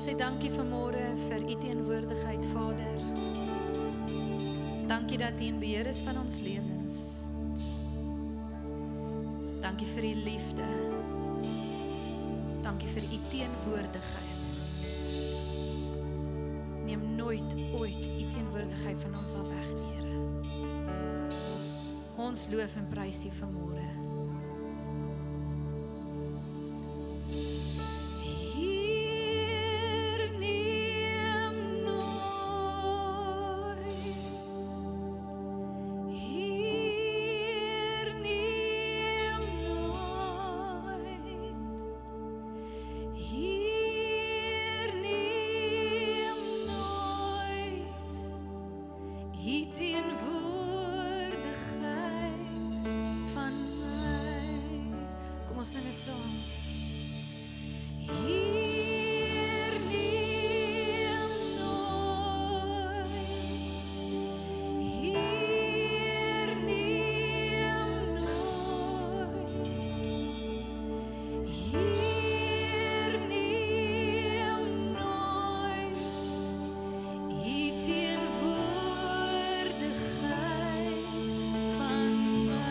sê dankie vanmôre vir u teenwoordigheid, Vader. Dankie dat u in beheer is van ons lewens. Dankie vir u liefde. Dankie vir u teenwoordigheid. Neem nooit ooit u teenwoordigheid van ons af weg, Here. Ons loof en prys u vanmôre. Sing 'n song. Hier neem nooit, hier neem nooit, hier neem nooit, die teenwoordigheid van my.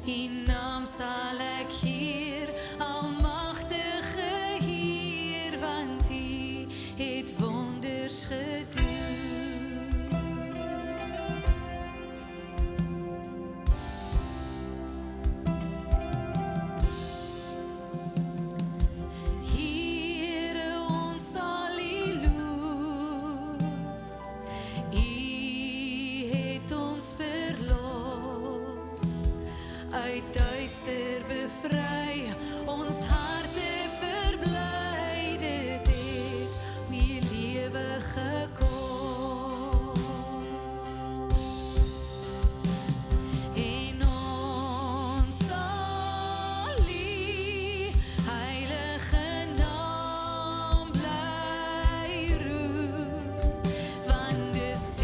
U naam sal ek eer, almagtige Heer, want U het wonders gedoen. Bevry, ons harte verbly, dit het meer lewe gekos. En ons sal U heilige naam bly roep, want dis U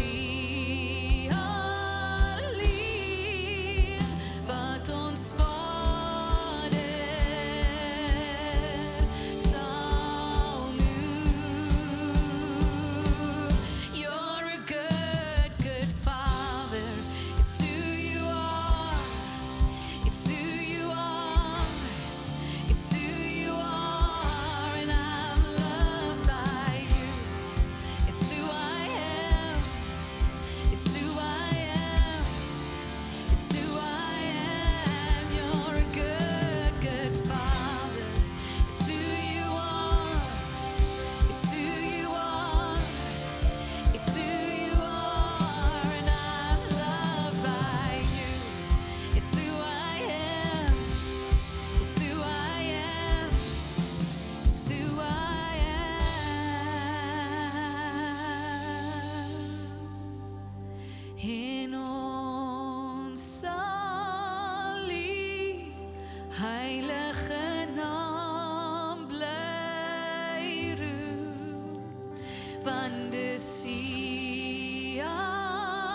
alleen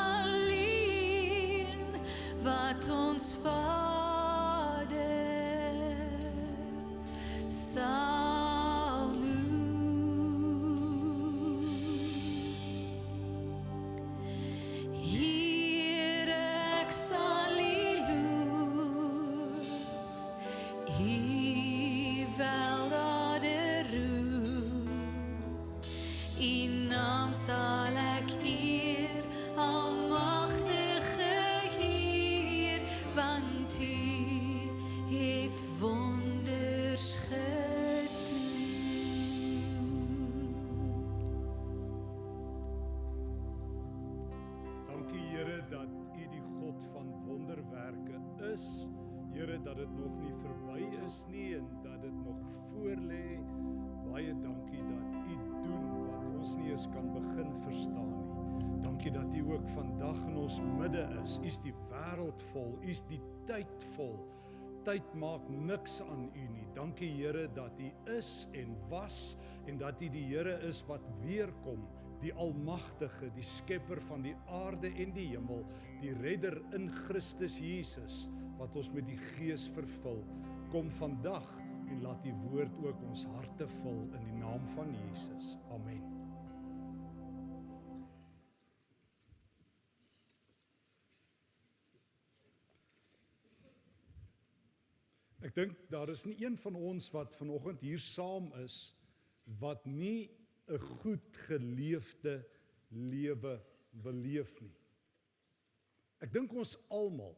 wat ons sal ek eer, almagtige Heer, want U het wonders gedoen. Dankie Here dat U die God van wonderwerke is. Here, dat dit nog nie verby is nie en dat dit nog voor lê. Baie dankie dat U doen wat ons nie eens kan begin verstaan nie. Dankie dat U ook vandag in ons midde is. U is die wêreld vol, U is die tyd vol. Tyd maak niks aan U nie. Dankie Here dat U is en was en dat U die Here is wat weerkom, die Almagtige, die Skepper van die aarde en die hemel, die Redder in Christus Jesus, wat ons met die Gees vervul. Kom vandag en laat die woord ook ons harte vul in die naam van Jesus. Amen. Ek dink daar is nie een van ons wat vanoggend hier saam is wat nie 'n goed geleefde lewe beleef nie. Ek dink ons almal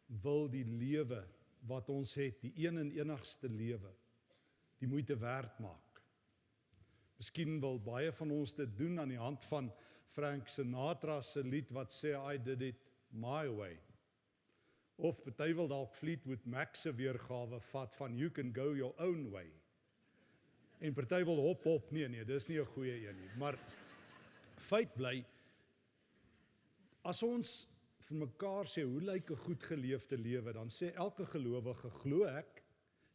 wil die lewe wat ons het, die een en enigste lewe, die moeite werd maak. Miskien wil baie van ons dit doen aan die hand van Frank Sinatra se lied wat sê I did it my way. Of party wil dalk Fleetwood Mac se weergawe vat van you can go your own way. En party wil hop, nee, dis nie 'n goeie een nie. Maar feit bly, as ons vir mekaar sê, hoe lyk 'n goed geleefde lewe, dan sê elke gelowige, glo ek,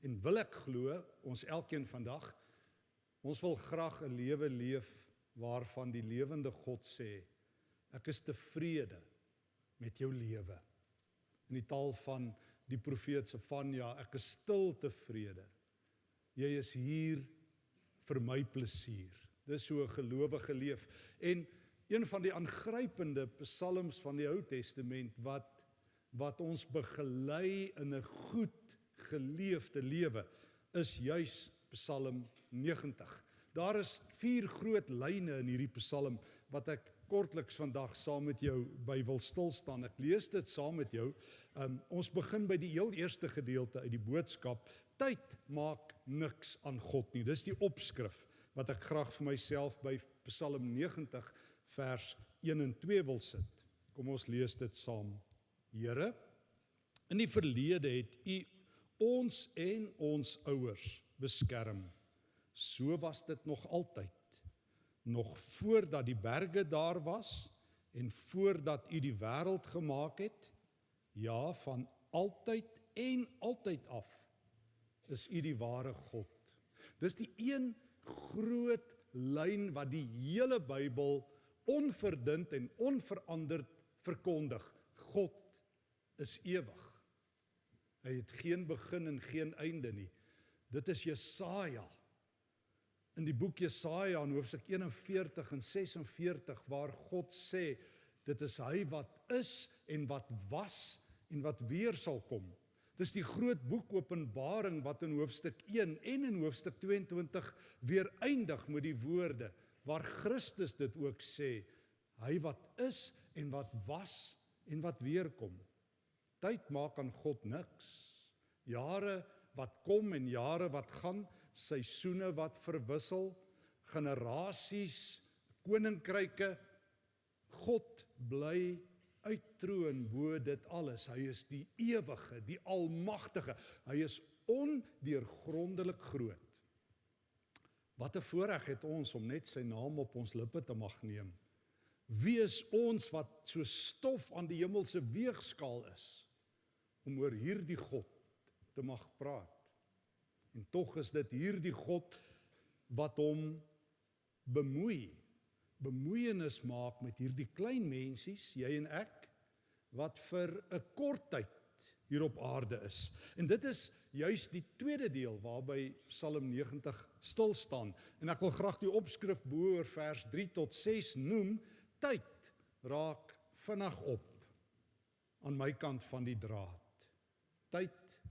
en wil ek glo, ons elkeen vandag, ons wil graag 'n lewe leef, waarvan die lewende God sê, ek is tevrede met jou lewe. In die taal van die profeet Sefanja, ek is stil tevrede. Jy is hier vir my plesier. Dis so 'n gelowige leef. En een van die aangrypende psalms van die Ou Testament wat wat ons begelei in 'n goed geleefde lewe, is juis Psalm 90. Daar is 4 groot lyne in hierdie Psalm wat ek kortliks vandag saam met jou by wil stilstaan. Ek lees dit saam met jou. Ons begin by die heel eerste gedeelte uit die boodskap. Tyd maak niks aan God nie. Dis die opskrif wat ek graag vir myself by Psalm 90 vers 1 en 2 wil sit. Kom ons lees dit saam. Here, in die verlede het U ons en ons ouers beskerm. So was dit nog altyd. Nog voordat die berge daar was en voordat U die wêreld gemaak het, ja, van altyd en altyd af is U die ware God. Dis die een groot lyn wat die hele Bybel onverdund en onveranderd verkondig. God is ewig. Hy het geen begin en geen einde nie. Dit is Jesaja. In die boek Jesaja in hoofstuk 41 en 46 waar God sê, dit is hy wat is en wat was en wat weer sal kom. Dis die groot boek Openbaring wat in hoofstuk 1 en in hoofstuk 22 weer eindig met die woorde, waar Christus dit ook sê, hy wat is en wat was en wat weer kom. Tyd maak aan God niks. Jare wat kom en jare wat gaan, seisoene wat verwissel, generasies, koninkryke, God bly uittroon bo dit alles. Hy is die ewige, die almagtige. Hy is ondeurgrondelik groot. Wat 'n voorreg het ons om net sy naam op ons lippe te mag neem. Wie is ons wat so stof aan die hemelse weegskaal is, om oor hierdie God te mag praat. En tog is dit hierdie God wat hom bemoeienis maak met hierdie klein mensies, jy en ek, wat vir 'n kort tyd hier op aarde is. En dit is juis die tweede deel waarby Psalm 90 stil staan. En ek wil graag die opskrif bo oor vers 3 tot 6 noem, tyd raak vinnig op aan my kant van die draad. Tyd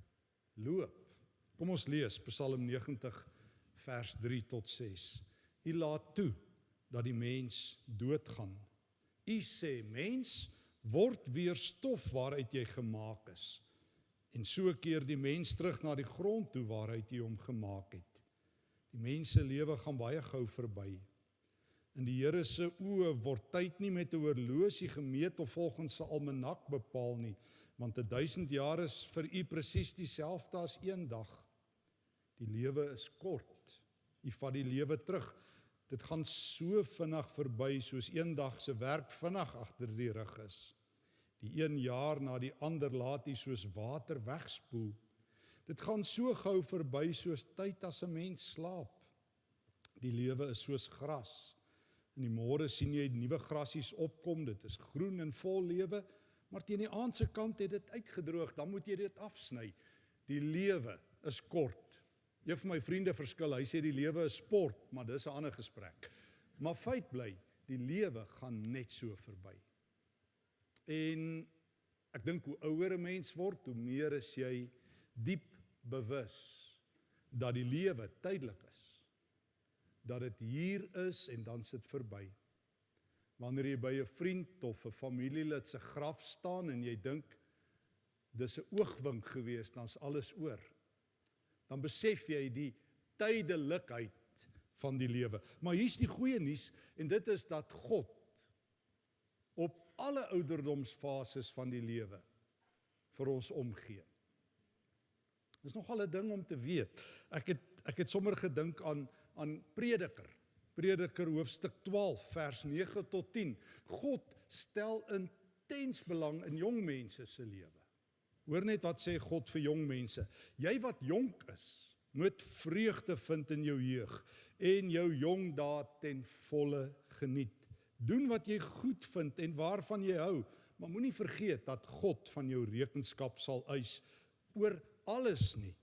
loop. Kom ons lees Psalm 90 vers 3 tot 6. U laat toe dat die mens doodgaan. U sê, mens, word weer stof waaruit jy gemaak is. En so keer die mens terug na die grond toe waaruit jy hom gemaak het. Die mens se lewe gaan baie gou verby. In die Here se oë word tyd nie met 'n horlosie gemeet of volgens 'n almanak bepaal nie, want 1000 jaar is vir u presies dieselfde as een dag. Die lewe is kort. U vat die lewe terug. Dit gaan so vinnig verby soos een dag se werk vinnig agter die rug is. Die een jaar na die ander laat u soos water wegspoel. Dit gaan so gou verby soos tyd as 'n mens slaap. Die lewe is soos gras. In die môre sien jy nuwe grasies opkom, dit is groen en vol lewe, maar teen die aand se kant het dit uitgedroog, dan moet jy dit afsny. Die lewe is kort. Een van my vriende verskil, hy sê die lewe is sport, maar dis 'n ander gesprek. Maar feit bly, die lewe gaan net so verby. En ek dink hoe ouer 'n mens word, hoe meer is jy diep bewus dat die lewe tydelik is. Dat dit hier is en dan sit verby. Wanneer jy by 'n vriend of 'n familielid se graf staan en jy dink, dis 'n oogwink gewees, dan's alles oor. Dan besef jy die tydelikheid van die lewe. Maar hier's die goeie nuus, en dit is dat God op alle ouderdomsfases van die lewe vir ons omgee. Dis nogal 'n ding om te weet. Ek het sommer gedink aan Prediker hoofstuk 12 vers 9 tot 10. God stel intens belang in jong mense se lewe. Hoor net wat sê God vir jong mense. Jy wat jonk is, moet vreugde vind in jou jeug en jou jong dae ten volle geniet. Doen wat jy goed vind en waarvan jy hou, maar moenie vergeet dat God van jou rekenskap sal eis oor alles nie.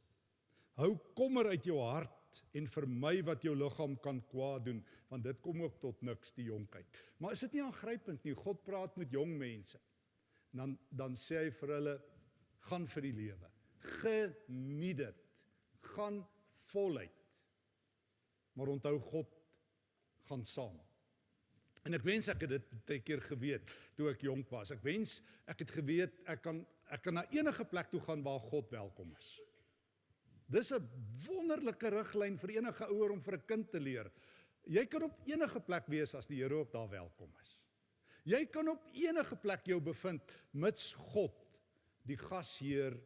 Hou kommer uit jou hart en vermy wat jou liggaam kan kwaad doen, want dit kom ook tot niks, die jonkheid. Maar is dit nie aangrypend nie? God praat met jong mense. dan sê hy vir hulle, gaan vir die lewe. Geniet dit. Gaan voluit. Maar onthou, God gaan saam. En ek wens ek het dit 'n keer geweet, toe ek jonk was. Ek wens ek het geweet, ek kan na enige plek toe gaan waar God welkom is. Dis 'n wonderlike riglyn vir enige ouer om vir 'n kind te leer. Jy kan op enige plek wees as die Here ook daar welkom is. Jy kan op enige plek jou bevind, mits God die gasheer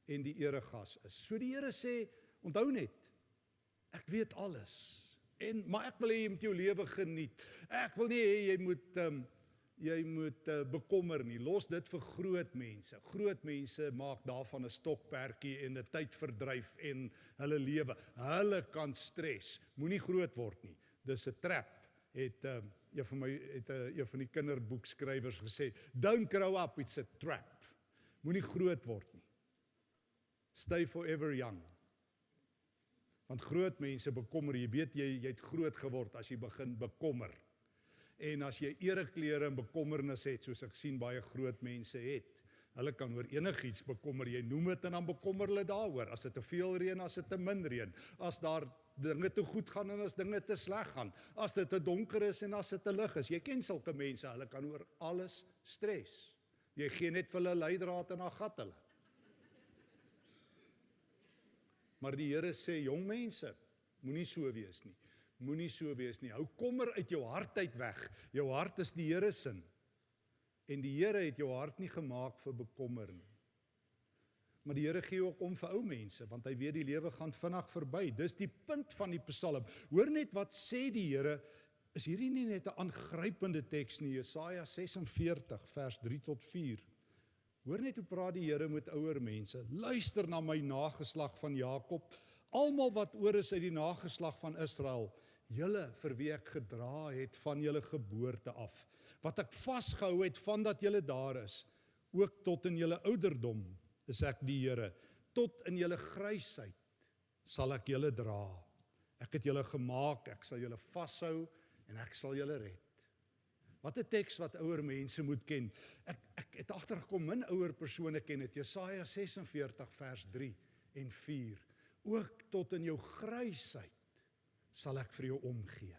en die eregas is. So die Here sê, onthou net, ek weet alles. Maar ek wil hê jy moet jou lewe geniet. Ek wil nie hê jy moet bekommer nie. Los dit vir groot mense. Groot mense maak daarvan 'n stokperdjie en 'n tydverdryf en hulle lewe. Hulle kan stres. Moenie groot word nie. Dis 'n trap. Het een van die kinderboekskrywers gesê, don't grow up, it's a trap. Moenie groot word nie. Stay forever young. Want groot mense bekommer, jy weet jy het groot geword as jy begin bekommer. En as jy ereklere en bekommernis het, soos ek sien baie groot mense het, hulle kan oor enigiets bekommer, jy noem dit en dan bekommer hulle daaroor, as dit te veel reën, as dit te min reën, as daar dinge te goed gaan en as dinge te sleg gaan, as dit te donker is en as dit te lig is. Jy ken sulke mense, hulle kan oor alles stres. Jy gee net vir hulle leidraad en dan gat hulle. Maar die Here sê, jong mense, moenie so wees nie. Moenie so wees nie. Hou kommer uit jou hart uit weg. Jou hart is die Here se. En die Here het jou hart nie gemaak vir bekommer nie. Maar die Here gee ook om vir ou mense, want hy weet die lewe gaan vinnig verby. Dis die punt van die Psalm. Hoor net wat sê die Here, is hierdie nie net 'n aangrypende teks nie, Jesaja 46 vers 3 tot 4. Hoor net hoe praat die Here met ouer mense. Luister na my nageslag van Jakob, almal wat oor is uit die nageslag van Israel, julle vir wie ek gedra het van julle geboorte af, wat ek vasgehou het van dat julle daar is, ook tot in julle ouderdom is ek die Here, tot in julle grysheid sal ek julle dra. Ek het julle gemaak, ek sal julle vashou en ek sal julle red. Wat 'n teks wat ouer mense moet ken. Ek het agtergekom, min ouer persone ken dit. Jesaja 46 vers 3 en 4. Ook tot in jou grysheid sal ek vir jou omgee.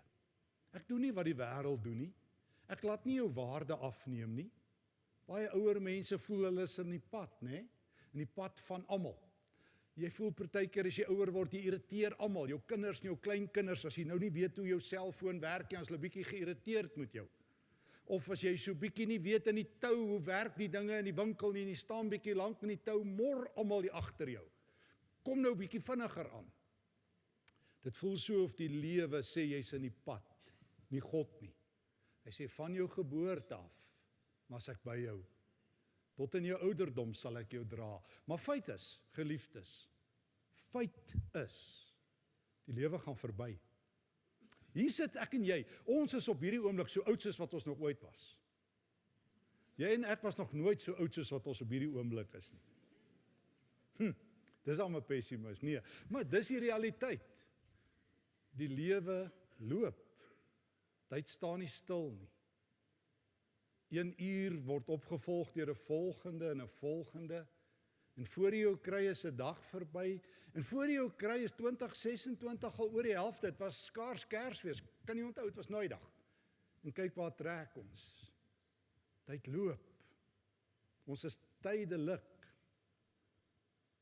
Ek doen nie wat die wêreld doen nie. Ek laat nie jou waarde afneem nie. Baie ouer mense voel hulle is in die pad, né? In die pad van almal. Jy voel partykeer as jy ouer word, jy irriteer almal, jou kinders en jou kleinkinders, as jy nou nie weet hoe jou selfoon werk nie, as hulle bietjie geïrriteerd met jou. Of as jy so bietjie nie weet in die tou, hoe werk die dinge in die winkel nie, en jy staan bietjie lank in die tou, mor almal hier agter jou. Kom nou bietjie vinniger aan. Dit voel so of die lewe sê jy's in die pad, nie God nie. Hy sê van jou geboorte af, maar as ek by jou, tot in jou ouderdom sal ek jou dra. Maar feit is, geliefdes, feit is, die lewe gaan verby. Hier sit ek en jy, ons is op hierdie oomblik so oud soos wat ons nog ooit was. Jy en ek was nog nooit so oud soos wat ons op hierdie oomblik is nie. Dis al 'n pessimis, nee, maar dis die realiteit. Die lewe loop, tyd staan nie stil nie. 1 uur word opgevolg deur 'n volgende en 'n volgende, en voor jy jou kry is 'n dag verby, en voor jy jou kry is 2026 al oor die helfte, dit was skaars Kersfees, kan jy onthou, dit was Naaidag, en kyk waar trek ons, tyd loop, ons is tydelik,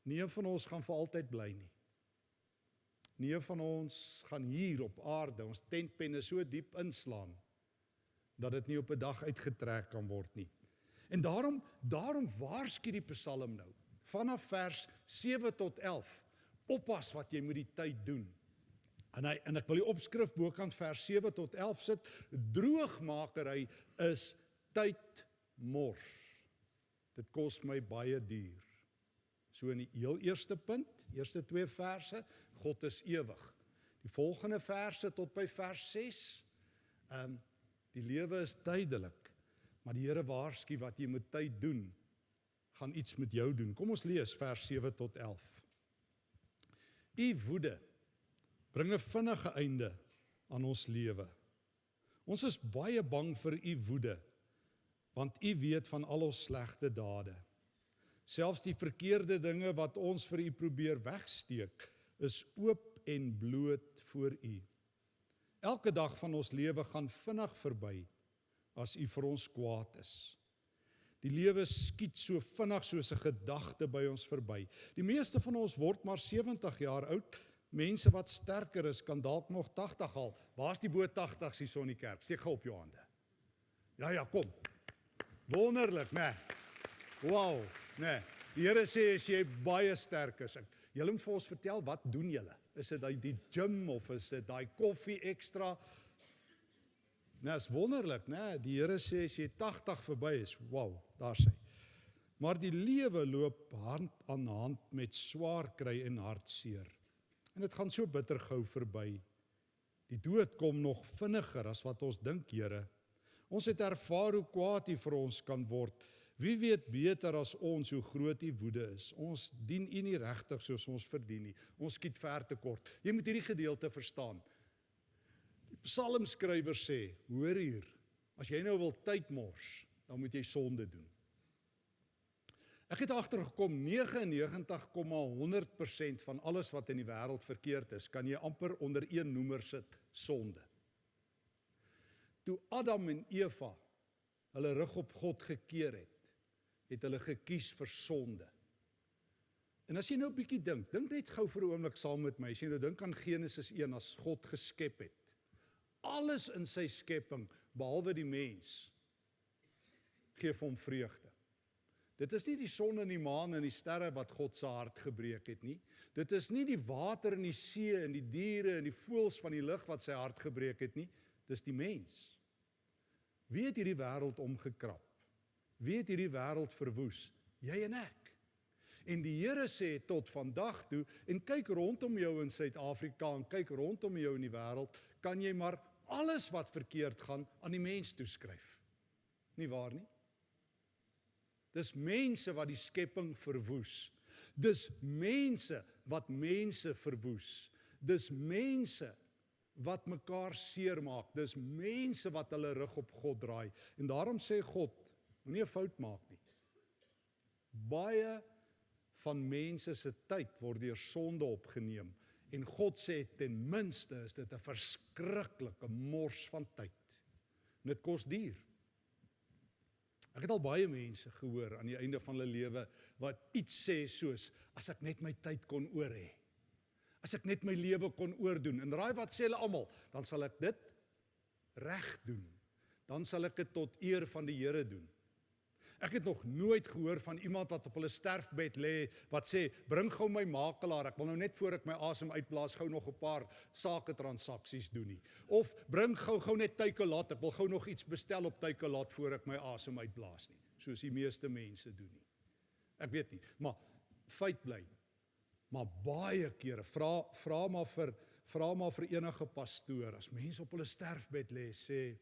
nie een van ons gaan vir altyd bly nie, nie een van ons gaan hier op aarde, ons tentpenne so diep inslaan, dat dit nie op 'n dag uitgetrek kan word nie. En daarom waarsku die Psalm nou, vanaf vers 7 tot 11, oppas wat jy met die tyd doen. En ek wil die opskrif bokant vers 7 tot 11 sit, droogmakery is tydmors. Dit kos my baie duur. So in die heel eerste punt, eerste 2 verse, God is ewig. Die volgende verse tot by vers 6, die lewe is tydelik, maar die Here waarsku wat jy met tyd doen, gaan iets met jou doen. Kom ons lees vers 7 tot 11. U woede bring 'n vinnige einde aan ons lewe. Ons is baie bang vir u woede, want U weet van al ons slegte dade. Selfs die verkeerde dinge wat ons vir U probeer wegsteek, is oop en bloot voor U. Elke dag van ons lewe gaan vinnig verby, as U vir ons kwaad is. Die lewe skiet so vinnig soos 'n gedagte by ons verby. Die meeste van ons word maar 70 jaar oud. Mense wat sterker is, kan dalk nog 80 haal. Waar's die bo 80s hier in die kerk? Steek gou op jou hande. Ja, kom. Wonderlik, né? Wow, né? Die Here sê as jy baie sterk is. Julle moet vir ons vertel, wat doen julle? Is dit die gym of is dit daai koffie ekstra? Nou, is wonderlik, né? Die Here sê as jy 80 verby is, wow, daar sê. Maar die lewe loop hand aan hand met swaar kry en hartseer. En dit gaan so bitter gou verby. Die dood kom nog vinniger as wat ons dink, Here. Ons het ervaar hoe kwaad U vir ons kan word. Wie weet beter as ons hoe groot U woede is. Ons dien U nie regtig soos ons verdien nie. Ons skiet ver te kort. Jy moet hierdie gedeelte verstaan. Die psalmskrywer sê, hoor hier, as jy nou wil tyd mors, dan moet jy sonde doen. Ek het agtergekom, 99,100% van alles wat in die wêreld verkeerd is, kan jy amper onder een noemer sit, sonde. Toe Adam en Eva hulle rug op God gekeer het hulle gekies vir sonde. En as jy nou 'n bietjie dink net gou vir 'n oomblik saam met my, as jy nou dink aan Genesis 1, as God geskep het. Alles in sy skepping, behalwe die mens, gee vir hom vreugde. Dit is nie die son en die maan en die sterre wat God se hart gebreek het nie. Dit is nie die water en die see en die diere en die voëls van die lug wat sy hart gebreek het nie. Dis die mens. Wie het hierdie wêreld omgekrap? Wie het hierdie wêreld verwoes? Jy en ek. En die Here sê tot vandag toe, en kyk rondom jou in Suid-Afrika en kyk rondom jou in die wêreld, kan jy maar alles wat verkeerd gaan aan die mens toeskryf. Nie waar nie? Dis mense wat die skepping verwoes. Dis mense wat mense verwoes. Dis mense wat mekaar seermaak. Dis mense wat hulle rug op God draai. En daarom sê God, moenie 'n fout maak nie. Baie van mense se tyd word deur sonde opgeneem. En God sê ten minste is dit 'n verskriklike mors van tyd. En dit kos duur. Ek het al baie mense gehoor aan die einde van hulle lewe wat iets sê soos, as ek net my tyd kon oor hê. As ek net my lewe kon oordoen. En raai wat sê hulle almal? Dan sal ek dit reg doen. Dan sal ek dit tot eer van die Here doen. Ek het nog nooit gehoor van iemand wat op hulle sterfbed lê, wat sê, bring gou my makelaar, ek wil nou net voor ek my asem uitblaas, gou nog 'n paar sake transaksies doen nie. Of bring gou net Takealot, ek wil gou nog iets bestel op Takealot voor ek my asem uitblaas nie, soos die meeste mense doen nie. Ek weet nie, maar feit bly, maar baie kere, vra maar vir enige pastoor, as mense op hulle sterfbed lê, sê,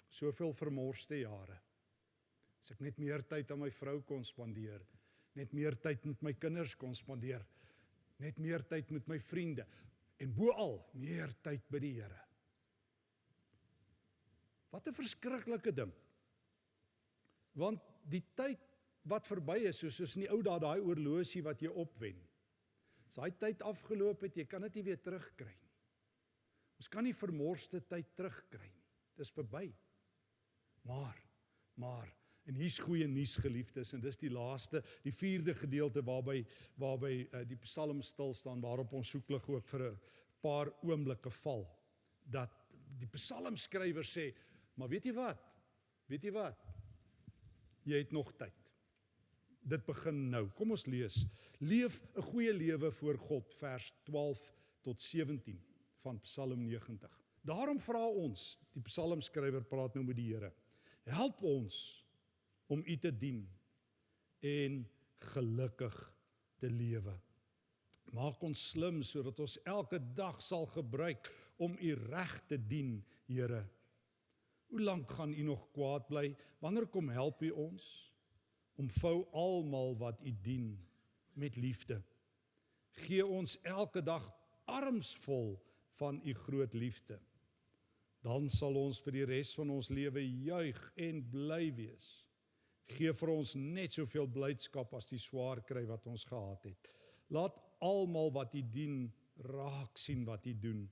soveel vermorste jare. As ek net meer tyd aan my vrou kon spandeer, net meer tyd met my kinders kon spandeer, net meer tyd met my vriende, en boal, meer tyd by die Here. Wat 'n verskriklike ding. Want die tyd wat verby is, soos in die ou dae, daai oorlosie wat jy opwen, as daai tyd afgeloop het, jy kan dit nie weer terugkry nie. Ons kan nie vermorste tyd terugkry nie. Dit is verby. Maar, en hier's goeie nuus, geliefdes, en dis die laaste, die 4de gedeelte waarby die psalm stil staan, waarop ons soeklig ook vir 'n paar oomblikke val, dat die psalmskrywer sê, maar weet jy wat? Jy het nog tyd. Dit begin nou. Kom ons lees. Leef 'n goeie lewe voor God, vers 12 tot 17 van Psalm 90. Daarom vra ons, die psalmskrywer praat nou met die Here, help ons om U te dien en gelukkig te lewe. Maak ons slim sodat ons elke dag sal gebruik om U reg te dien, Here. Hoe lank gaan U nog kwaad bly? Wanneer kom help U ons? Omvou almal wat U dien met liefde. Gee ons elke dag arms vol van U groot liefde. Dan sal ons vir die res van ons lewe juig en bly wees. gee vir ons net soveel blydskap as die swaar kry wat ons gehad het. Laat almal wat U dien raak sien wat U doen.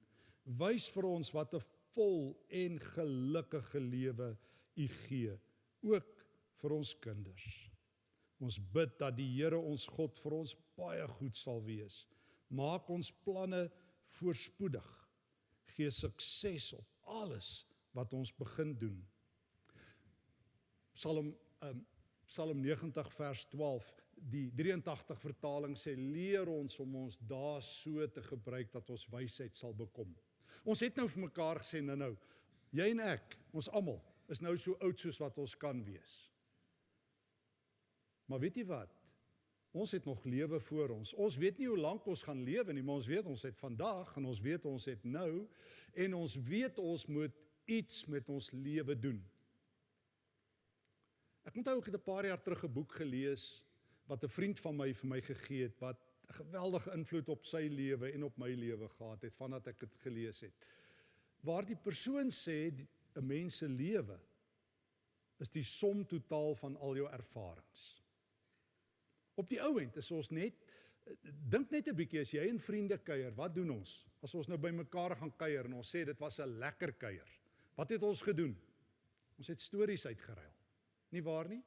Wys vir ons wat 'n vol en gelukkige lewe U gee, ook vir ons kinders. Ons bid dat die Here ons God vir ons baie goed sal wees. Maak ons planne voorspoedig. Gee sukses op alles wat ons begin doen. Psalm 90 vers 12, die 83 vertaling sê, leer ons om ons dae so te gebruik dat ons wysheid sal bekom. Ons het nou vir mekaar gesê, nou, jy en ek, ons almal, is nou so oud soos wat ons kan wees. Maar weet jy wat? Ons het nog lewe voor ons. Ons weet nie hoe lank ons gaan lewe nie, maar ons weet ons het vandag, en ons weet ons het nou, en ons weet ons moet iets met ons lewe doen. Ek onthou ek het 'n paar jaar terug 'n boek gelees, wat 'n vriend van my vir my gegee het, wat 'n geweldige invloed op sy lewe en op my lewe gehad het, vandat ek dit gelees het. Waar die persoon sê, 'n mens se lewe is die som totaal van al jou ervarings. Op die ou end is ons net, dink net 'n bietjie, as jy en vriende kuier, wat doen ons? As ons nou by mekaar gaan kuier en ons sê dit was 'n lekker kuier. Wat het ons gedoen? Ons het stories uitgeruil. Nie waar nie?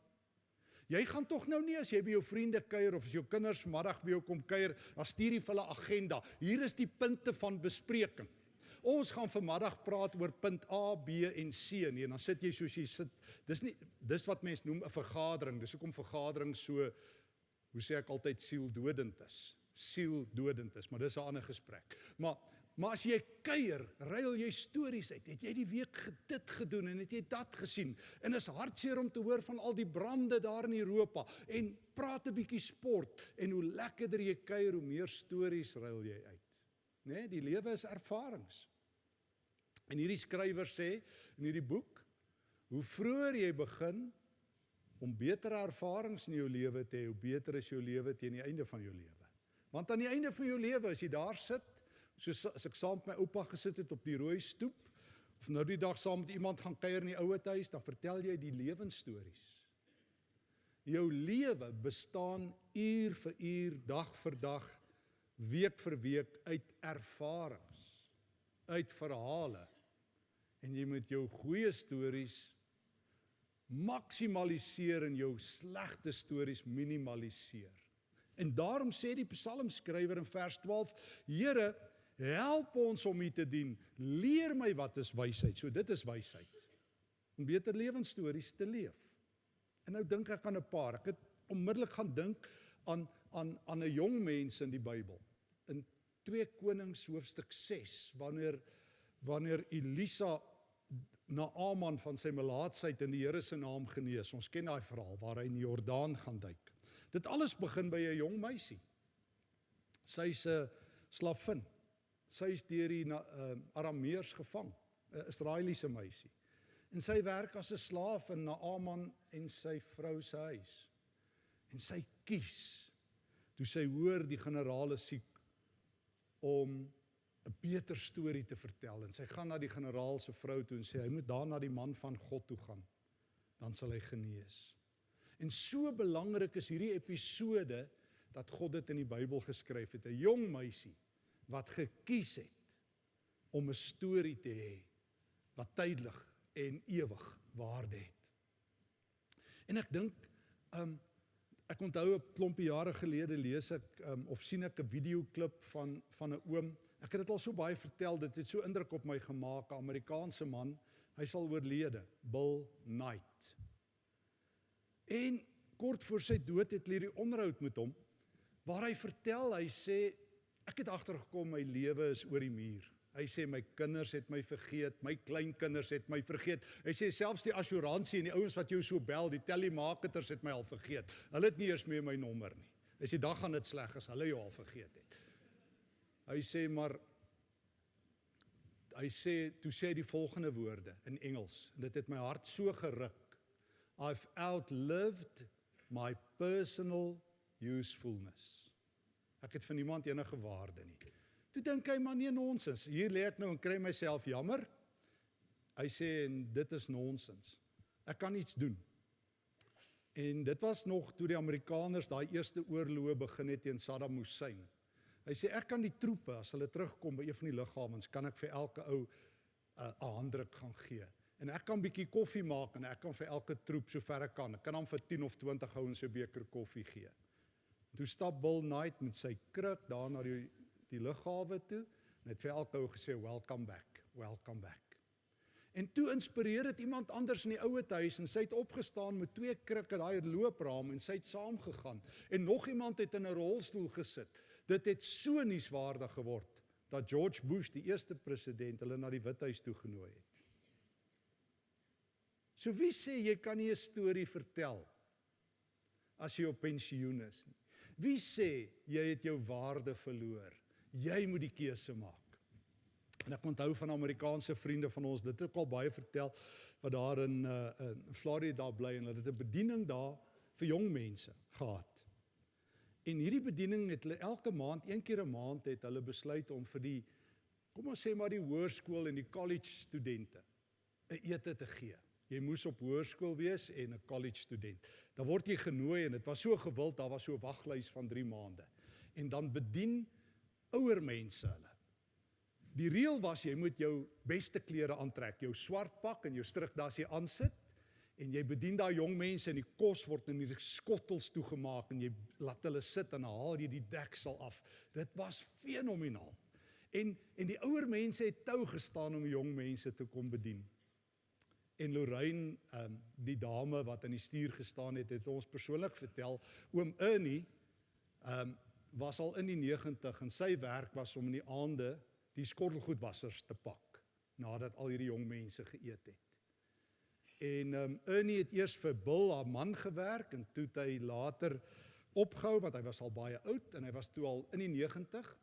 Jy gaan tog nou nie as jy by jou vriende kuier of as jou kinders vanmiddag by jou kom kuier, dan stuur jy vir hulle agenda. Hier is die punte van bespreking. Ons gaan vanmiddag praat oor punt A, B en C nie, en dan sit jy soos jy sit. Dis wat mense noem 'n vergadering. Dis hoekom vergadering so, hoe sê ek altyd, sieldodend is, maar dis 'n ander gesprek. Maar as jy kuier, ruil jy stories uit. Het jy die week dit gedoen en het jy dat gesien? En is hartseer om te hoor van al die brande daar in Europa. En praat 'n bietjie sport. En hoe lekkerder jy kuier, hoe meer stories ruil jy uit. Nee, die lewe is ervarings. En hierdie skrywer sê in hierdie boek, hoe vroeër jy begin om betere ervarings in jou lewe te hê, hoe beter is jou lewe teen die einde van jou lewe. Want aan die einde van jou lewe, as jy daar sit, soos as ek saam met my oupa gesit het op die rooi stoep, of nou die dag saam met iemand gaan kuier in die ouete huis, dan vertel jy die lewensstories. Jou lewe bestaan uur vir uur, dag vir dag, week vir week uit ervarings, uit verhale. En jy moet jou goeie stories maksimaliseer en jou slegte stories minimaliseer. En daarom sê die psalmskrywer in vers 12, Here, help ons om U te dien, leer my wat is wysheid. So dit is wysheid, om beter lewensstories te leef. En nou dink ek aan 'n paar, ek het onmiddellik gaan dink aan 'n jong mens in die Bybel, in 2 Konings hoofstuk 6, wanneer Elisa Naaman van sy melaatsheid in die Here se naam genees. Ons ken daai verhaal waar hy in die Jordaan gaan duik. Dit alles begin by 'n jong meisie. Sy's 'n slavin. Sy's deur die Arameërs gevang, 'n Israeliese meisie. En sy werk as 'n slaaf in Naaman en sy vrou se huis. En sy kies, toe sy hoor die generaal is siek, om 'n beter storie te vertel. En sy gaan na die generaal se vrou toe en sê, hy moet daar na die man van God toe gaan. Dan sal hy genees. En so belangrik is hierdie episode, dat God dit in die Bybel geskryf het. 'n Jong meisie, wat gekies het, om 'n storie te hê, wat tydelik en ewig waarde het. En ek dink, ek onthou 'n klompie jare gelede lees ek, of sien ek 'n videoklip van 'n oom. Ek het dit al so baie vertel, dit het so indruk op my gemaak, 'n Amerikaanse man, hy sal oorlede, Bill Knight. En kort voor sy dood het hierdie onderhoud met hom, waar hy vertel, hy sê, ek het agtergekom, my lewe is oor die muur. Hy sê, my kinders het my vergeet, my kleinkinders het my vergeet. Hy sê, selfs die assuransie en die ouens wat jou so bel, die telemarketers het my al vergeet. Hulle het nie eers meer my nommer nie. Hy sê, dan gaan dit sleg as hulle jou al vergeet het. Hy sê, toe sê hy die volgende woorde in Engels, en dit het my hart so geruk. I've outlived my personal usefulness. Ek het vir niemand enige waarde nie. Toe dink hy, maar nee, nonsens. Hier lê ek nou en kry myself jammer. Hy sê, en dit is nonsens. Ek kan iets doen. En dit was nog toe die Amerikaners daai eerste oorloë begin het teen Saddam Hussein. Hy sê, ek kan die troepe, as hulle terugkom by een van die lughawens, kan ek vir elke ou 'n handdruk gaan gee. En ek kan bietjie koffie maak, en ek kan vir elke troep so ver ek kan dan vir 10 of 20 ouens 'n beker koffie gee. En toe stap Bill Knight met sy kruk daar na die lughawe toe, en het vir elke ou gesê, welcome back, welcome back. En toe inspireer het iemand anders in die ouete huis, en sy het opgestaan met 2 krikke, daai loopraam, en sy het saamgegaan. En nog iemand het in 'n rolstoel gesit. Dit het so nuuswaardig geword, dat George Bush, die eerste president, hulle na die Withuis toe genooi het. So wie sê, jy kan nie 'n storie vertel, as jy op pensioen is nie? Wie sê, jy het jou waarde verloor? Jy moet die keuse maak. En ek onthou van Amerikaanse vriende van ons, dit het ook al baie vertel, wat daar in Florida bly, en hulle het 'n bediening daar vir jong mense gehad. En hierdie bediening het hulle elke maand, 1 keer 'n maand, het hulle besluit om vir die, kom ons sê maar die hoërskool en die college studente 'n ete te gee. Jy moes op hoërskool wees en 'n college student. Dan word jy genooi, en dit was so gewild, daar was so 'n waglys van 3 maande. En dan bedien ouer mense hulle. Die reël was, jy moet jou beste klere aantrek, jou swart pak en jou strikdas jy aansit, en jy bedien daar jong mense, en die kos word in die skottels toegemaak, en jy laat hulle sit, en dan haal jy die deksel af. Dit was fenomenaal. En die ouer mense het tou gestaan om jong mense te kom bedien. En Lorraine, die dame wat aan die stuur gestaan het, het ons persoonlik vertel, oom Ernie was al in die 90, en sy werk was om in die aande die skottelgoedwassers te pak, nadat al hierdie jong mense geëet het. En Ernie het eers vir Bill, haar man, gewerk, en toe het hy later opgehou, want hy was al baie oud, en hy was toe al in die 90,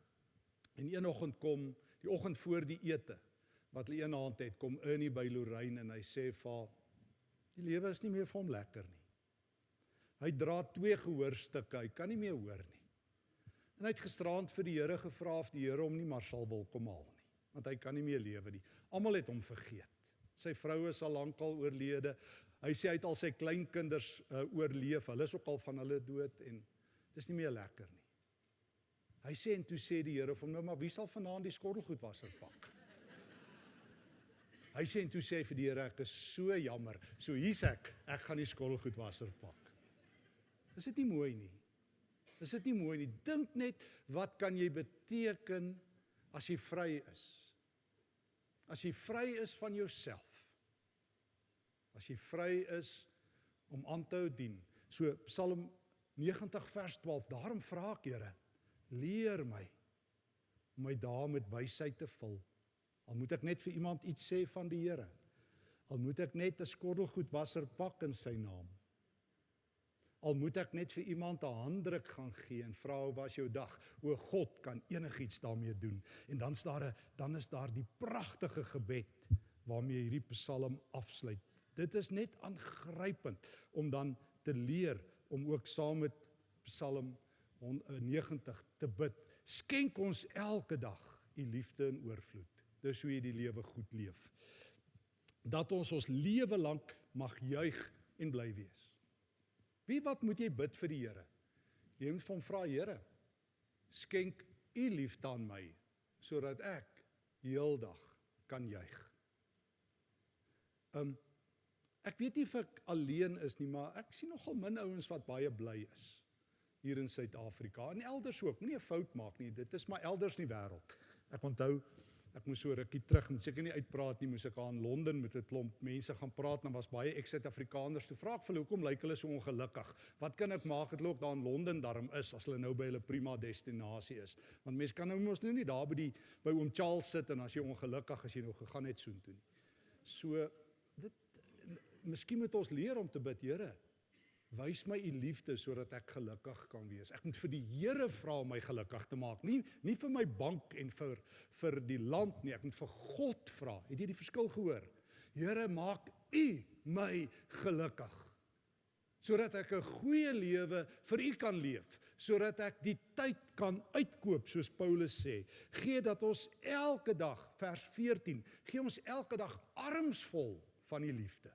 en een oggend kom, die oggend voor die ete, wat hulle een aand het, kom Ernie by Lorraine, en hy sê vir haar, die lewe is nie meer vir hom lekker nie. Hy dra 2 gehoorstukke, hy kan nie meer hoor nie. En hy het gisteraand vir die Here gevra of die Here hom nie maar sal wil kom haal nie, want hy kan nie meer lewe nie. Almal het hom vergeet. Sy vrou is al lankal oorlede. Hy sê hy het al sy kleinkinders oorleef, hulle is ook al van hulle dood, en dit is nie meer lekker nie. Hy sê, en toe sê die Here vir hom, nou maar wie sal vanaand die skottelgoedwasser pak? Hy sê, en toe sê hy vir die Here, ek is so jammer, so hier's ek gaan die skottelgoedwasser pak. Is dit nie mooi nie? Is dit nie mooi nie? Dink net, wat kan jy beteken as jy vry is? As jy vry is van jouself. As jy vry is om aan te hou dien. So Psalm 90 vers 12, daarom vra ek, Here, leer my om my dae met wysheid te vul. Al moet ek net vir iemand iets sê van die Here. Al moet ek net 'n skottelgoedwasser pak in sy naam. Al moet ek net vir iemand 'n handdruk gaan gee en vra, hoe was jou dag? O God kan enigiets daarmee doen. En dan is daar die pragtige gebed waarmee hierdie Psalm afsluit. Dit is net aangrypend om dan te leer om ook saam met Psalm 90 te bid. Skenk ons elke dag u liefde in oorvloed. Dis hoe jy die lewe goed leef. Dat ons lewe lank mag juig en bly wees. Wat moet jy bid vir die Here? Jy moet vir hom vra, Here, skenk u liefde aan my, sodat ek heeldag kan juig. Ek weet nie of ek alleen is nie, maar ek sien nogal min ouens wat baie bly is hier in Suid-Afrika, en elders ook, moenie 'n fout maak nie, dit is maar elders in die wêreld. Ek onthou, ek moes so rukkie terug, moet seker nie uitpraat nie, moes ek aan Londen met 'n klomp mense gaan praat, en was baie ex-Suid-Afrikaners, toe vra ek vir hulle, hoekom lyk hulle so ongelukkig? Wat kan ek maak, het hulle ook daar in Londen daarom is, as hulle nou by hulle prima destinasie is? Want mense kan nou mos nie daar by oom Charles sit, en as jy ongelukkig, as jy nou gegaan het soontoe nie. So, miskien moet ons leer om te bid, Here, wys my u liefde, sodat ek gelukkig kan wees. Ek moet vir die Here vra om my gelukkig te maak, nie vir my bank en vir die land nie, ek moet vir God vra. Het jy die verskil gehoor? Here, maak u my gelukkig, sodat ek 'n goeie lewe vir u kan leef, sodat ek die tyd kan uitkoop, soos Paulus sê. Gee dat ons elke dag, vers 14, gee ons elke dag armsvol van die liefde.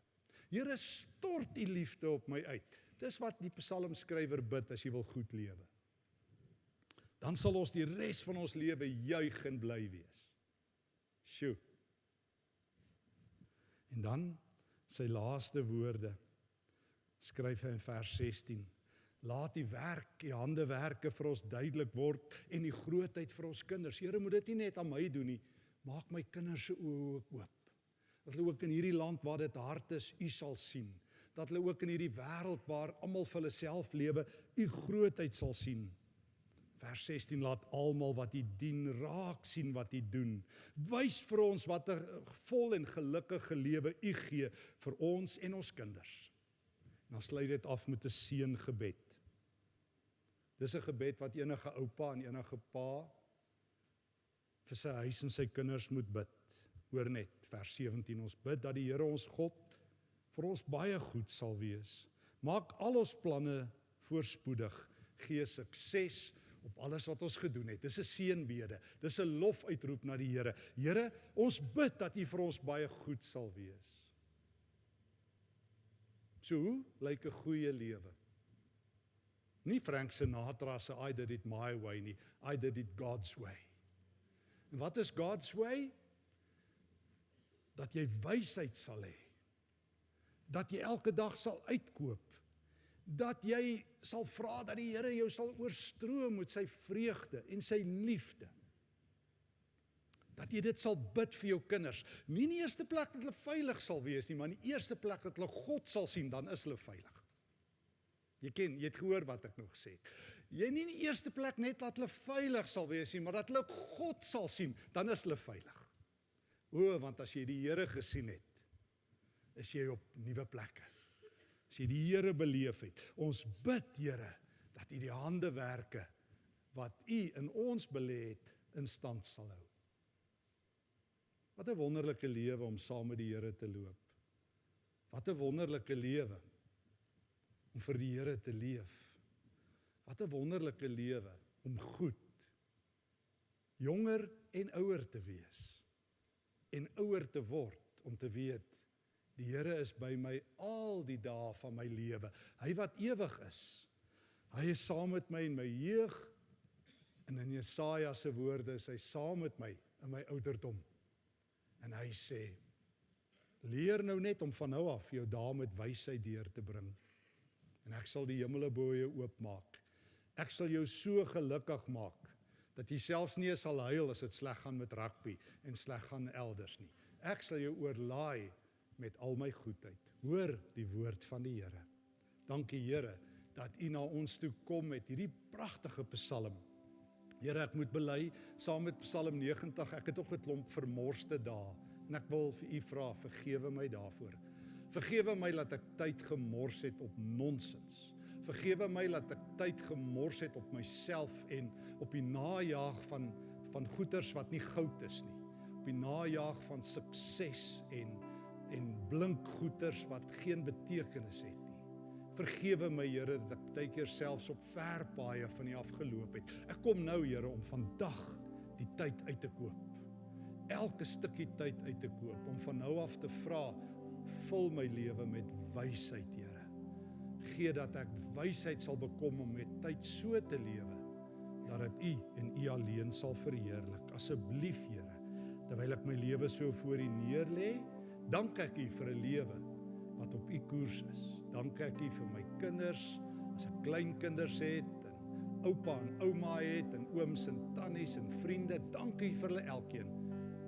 Here, stort u liefde op my uit. Dis wat die psalmskrywer bid as jy wil goed lewe. Dan sal ons die res van ons lewe juig en bly wees. Sjoe. En dan sy laaste woorde, skryf hy in vers 16, laat die handewerke vir ons duidelik word en die grootheid vir ons kinders. Here, moet dit nie net aan my doen nie, maak my kinders se oë ook oop. Dat hulle ook in hierdie land waar dit hard is, U sal sien. Dat hulle ook in hierdie wêreld waar almal vir hulle self lewe, U grootheid sal sien. Vers 16, laat almal wat U dien raak sien wat U doen. Wys vir ons wat 'n vol en gelukkige lewe U gee vir ons en ons kinders. Dan sluit dit af met 'n seëngebed. Dis 'n gebed wat enige oupa en enige pa vir sy huis en sy kinders moet bid. Hoor net, vers 17, ons bid dat die Here ons God vir ons baie goed sal wees. Maak al ons planne voorspoedig, gee sukses op alles wat ons gedoen het. Dis 'n seënbede, dis 'n lofuitroep na die Here. Here, ons bid dat U vir ons baie goed sal wees. So hoe lyk 'n goeie lewe? Nie Frank Sinatra se I did it my way nie, I did it God's way. En wat is God's way? Dat jy wysheid sal hê. Dat jy elke dag sal uitkoop. Dat jy sal vra dat die Here jou sal oorstroom met sy vreugde en sy liefde. Dat jy dit sal bid vir jou kinders. Nie in die eerste plek dat hulle veilig sal wees nie, maar in die eerste plek dat hulle God sal sien, dan is hulle veilig. Jy het gehoor wat ek nog gesê het. Jy nie in die eerste plek net dat hulle veilig sal wees nie, maar dat hulle God sal sien, dan is hulle veilig. Want as jy die Here gesien het, is jy op nuwe plekke. As jy die Here beleef het, ons bid, Here, dat U die handewerke wat U in ons belê het, in stand sal hou. Wat 'n wonderlike lewe om saam met die Here te loop. Wat 'n wonderlike lewe om vir die Here te leef. Wat 'n wonderlike lewe om goed, jonger en ouer te wees. En ouer te word, om te weet, die Here is by my al die dae van my lewe. Hy wat ewig is. Hy is saam met my in my jeug, en in Jesaja se woorde is hy saam met my in my ouderdom. En hy sê, leer nou net om van nou af jou dae met wysheid deur te bring. En ek sal die hemele bo jou oopmaak. Ek sal jou so gelukkig maak, dat jy selfs nie sal huil as dit sleg gaan met rugby en sleg gaan elders nie. Ek sal jou oorlaai met al my goedheid. Hoor die woord van die Here. Dankie Here, dat U na ons toe kom met hierdie pragtige psalm. Here, ek moet bely, saam met Psalm 90, ek het ook 'n klomp vermorste dae, en ek wil vir U vra, vergewe my daarvoor. Vergewe my dat ek tyd gemors het op nonsens. Vergewe my dat ek tyd gemors het op myself en op die najaag van goeders wat nie goud is nie. Op die najaag van sukses en blink goeders wat geen betekenis het nie. Vergewe my Here dat ek baie keer selfs op ver paaie van U afgeloop het. Ek kom nou Here om vandag die tyd uit te koop. Elke stukkie tyd uit te koop om van nou af te vra, vul my lewe met wysheid Here. Gee dat ek wysheid sal bekom om met tyd so te lewe, dat dit U en U alleen sal verheerlik. Asseblief Here, terwyl ek my lewe so voor U neerlê, dank ek U vir 'n lewe wat op U koers is. Dank ek U vir my kinders, as ek kleinkinders het, en oupa en ouma het, en ooms en tannies en vriende, dank U vir hulle elkeen.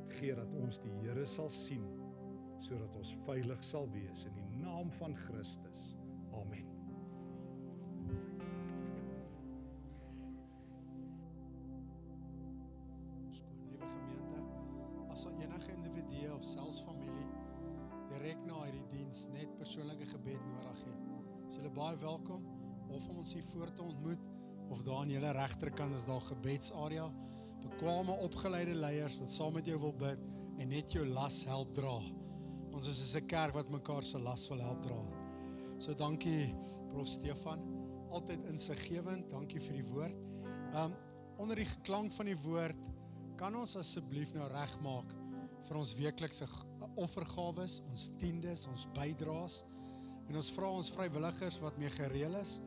Gee dat ons die Here sal sien, sodat ons veilig sal wees in die naam van Christus. Amen. Skoon, liewe gemeente, as daar enige individue of selfs familie direk na hierdie diens net persoonlike gebed nodig het, is julle baie welkom, of om ons hier voor te ontmoet, of daar aan julle regterkant is daar gebedsarea, bekwame opgeleide leiers wat saam met jou wil bid en net jou las help dra. Ons is 'n kerk wat mekaar se las wil help dra. So dankie Prof Stefan, altyd insiggewend, dankie vir die woord. Onder die geklank van die woord, kan ons asseblief nou regmaak vir ons weeklikse offergawes, ons tiendes, ons bydraes. En ons vra ons vrywilligers wat mee gereël is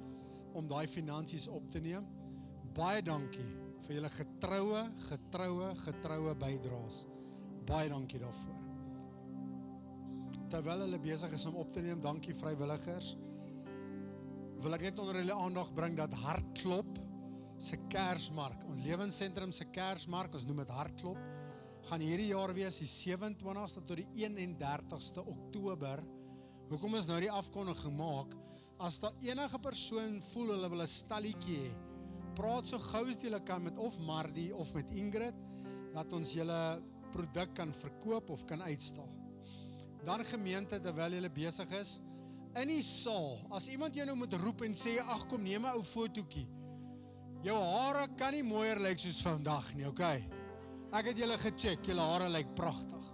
om daai finansies op te neem. Baie dankie vir julle getroue bydraes. Baie dankie daarvoor. Terwyl hulle besig is om op te neem, dankie vrywilligers, wil ek net onder julle aandag bring dat Hartklop se Kersmark, ons Lewensentrum se Kersmark, ons noem dit Hartklop, gaan hierdie jaar wees die 27ste tot die 31ste Oktober. Hoekom is nou die afkondiging gemaak? As daar enige persoon voel hulle wil 'n stalletjie hê, praat so gou as jy kan met of Mardi of met Ingrid, dat ons julle produk kan verkoop of kan uitstal. Dan gemeente, terwyl julle besig is, in die saal, as iemand jou nou moet roep en sê, ag kom neem 'n ou fotootjie, jou hare kan nie mooier lyk soos vandag nie, okay? Ek het julle gecheck, julle hare lyk pragtig.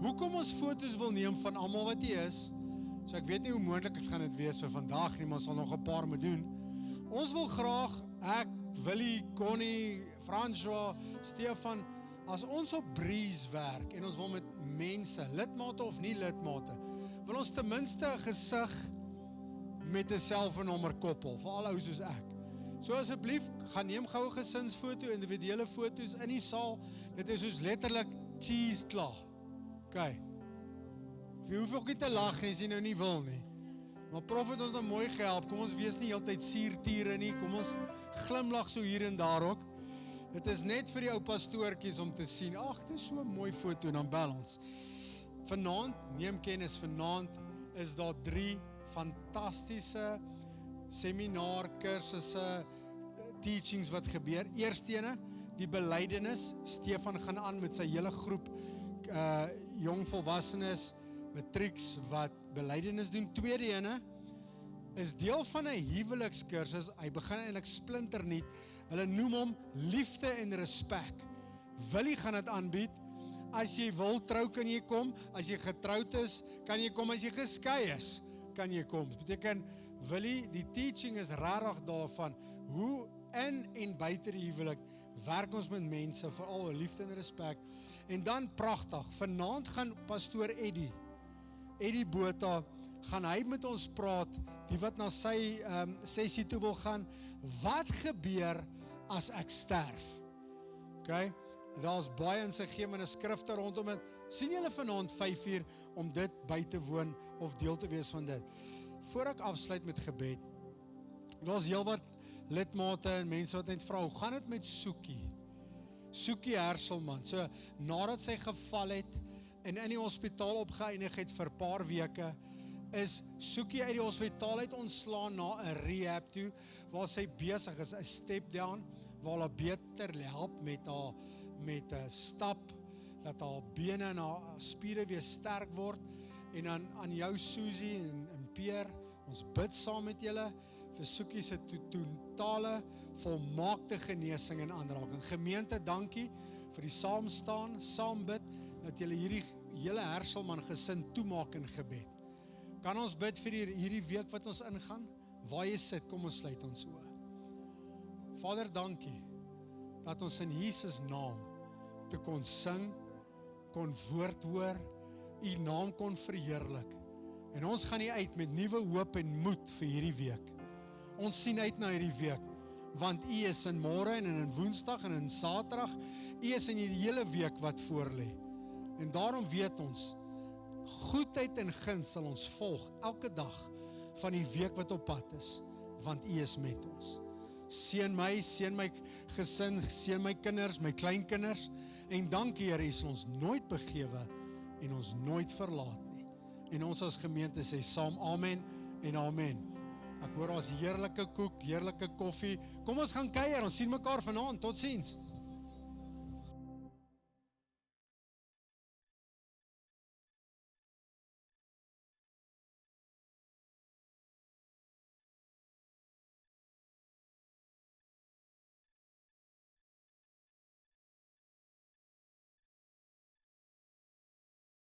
Hoekom ons foto's wil neem van almal wat hier is, so ek weet nie hoe moontlik het gaan dit wees vir vandag nie, maar ons sal nog 'n paar moet doen. Ons wil graag, ek, Willie, Connie, François, Stefan, as ons op Breeze werk en ons wil met mense, lidmate of nie lidmate, wil ons ten minste 'n gesig met 'n selfoonnommer koppel, vir al ou soos ek. So asseblief, gaan neem gou 'n gesinsfoto, individuele foto's in die saal. Dit is soos letterlik cheese klaar. Okay. Jy hoef ook nie te lag nie as jy nou nie wil nie. Maar Prof het ons nou mooi gehelp. Kom ons wees nie heeltyd suurtiere nie. Kom ons glimlag so hier en daar ook. Dit is net vir die ou pastoortjies om te sien. Ag, dit is so 'n mooi foto en dan bel ons. Vanaand, neem kennis, vanaand is daar 3 fantastiese seminar, kursusse, teachings wat gebeur. Eerstene, die belydenis. Stefan gaan aan met sy hele groep jong volwassenes, matrieks wat belydenis doen. Tweede ene is deel van 'n huwelikskursus. Hy begin eintlik splinternuut. Hulle noem hom liefde en respek. Willie gaan dit aanbied. As jy wil trou, kan jy kom. As jy getroud is, kan jy kom. As jy geskei is, kan jy kom. Dit beteken, Willie, die teaching is regtig daarvan hoe in en buite die huwelik werk ons met mense, veral liefde en respek. En dan pragtig, vanaand gaan pastoor Eddie Botha, gaan hy met ons praat, die wat na sy sessie toe wil gaan, wat gebeur as ek sterf? Okay? Daar's baie insiggewende skrifte rondom dit. Sien julle vanaand 5:00 om dit by te woon of deel te wees van dit. Voor ek afsluit met gebed, daar's heelwat lidmate en mense wat net vra, hoe gaan dit met Soekie Herselman? So, nadat sy geval het en in die hospitaal opgeëindig het vir 'n paar weke, is Soekie uit die hospitaal uit ontslaan na 'n rehab toe, waar sy besig is, 'n step down, waar hulle beter help met haar met 'n stap, dat haar bene en haar spiere weer sterk word. En dan aan jou Susie en Pierre, ons bid saam met julle vir Soekie se totale volmaakte genesing en aanraking. Gemeente, dankie vir die saamstaan, saambid, dat julle hierdie hele Herselman gesin toemaak in gebed. Kan ons bid vir hierdie week wat ons ingaan? Waar jy sit, kom ons sluit ons oë. Vader, dankie dat ons in Jesus naam te kon sing, kon woord hoor, U naam kon verheerlik. En ons gaan nie uit met nuwe hoop en moed vir hierdie week. Ons sien uit na hierdie week, want U is in môre en in Woensdag en in Saterdag. U is in die hele week wat voorlê. En daarom weet ons, goedheid en guns sal ons volg elke dag van die week wat op pad is, want U is met ons. Seën my gesin, seën my kinders, my kleinkinders, en dankie Here, U sal ons nooit begewe en ons nooit verlaat nie. En ons as gemeente sê saam amen en amen. Ek hoor ons heerlike koek, heerlike koffie. Kom ons gaan kuier, ons sien mekaar vanaand, totsiens.